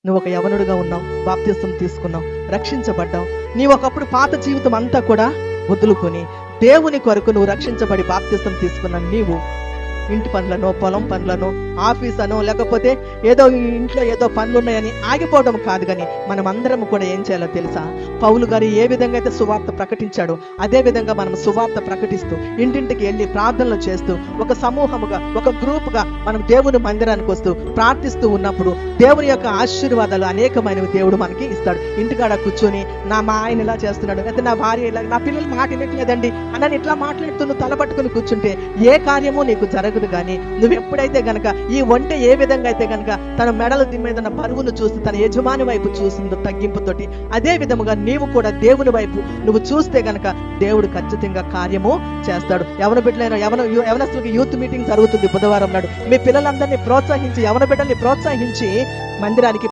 నువ్వు ఒక యవనుడిగా ఉన్నావు, బాప్తిసం తీసుకున్నావు, రక్షించబడ్డావు. నీ ఒకప్పుడు పాత జీవితం అంతా కూడా వదులుకొని దేవుని కొరకు నువ్వు రక్షించబడి బాప్తిసం తీసుకున్న నీవు ఇంటి పనులను, పొలం పనులను, ఆఫీస్ అనో, లేకపోతే ఏదో ఇంట్లో ఏదో పనులు ఉన్నాయని ఆగిపోవడం కాదు. కానీ మనం అందరం కూడా ఏం చేయాలో తెలుసా? పౌలు గారు ఏ విధంగా అయితే సువార్త ప్రకటించాడో అదే విధంగా మనం సువార్త ప్రకటిస్తూ ఇంటింటికి వెళ్ళి ప్రార్థనలు చేస్తూ ఒక సమూహముగా, ఒక గ్రూప్గా మనం దేవుని మందిరానికి వస్తూ ప్రార్థిస్తూ ఉన్నప్పుడు దేవుని యొక్క ఆశీర్వాదాలు అనేకమైనవి దేవుడు మనకి ఇస్తాడు. ఇంటికాడ కూర్చొని మా ఆయన ఇలా చేస్తున్నాడు, లేకపోతే నా భార్య ఇలా, నా పిల్లలు మాట వినట్లేదండి అని ఇట్లా మాట్లాడుతూ నువ్వు తలపట్టుకుని కూర్చుంటే ఏ కార్యము నీకు జరగదు. కానీ నువ్వు ఎప్పుడైతే గనక ఈ ఒంటె ఏ విధంగా అయితే గనక తన మెడలు దీని మీద బరువును చూసి తన యజమాని వైపు చూసిందో తగ్గింపుతోటి, అదే విధముగా నీవు కూడా దేవుని వైపు నువ్వు చూస్తే గనక దేవుడు ఖచ్చితంగా కార్యము చేస్తాడు. యవన బిడ్డలైన యవనస్తులకి యూత్ మీటింగ్ జరుగుతుంది బుధవారం నాడు. మీ పిల్లలందరినీ ప్రోత్సహించి, యవన బిడ్డల్ని ప్రోత్సహించి మందిరానికి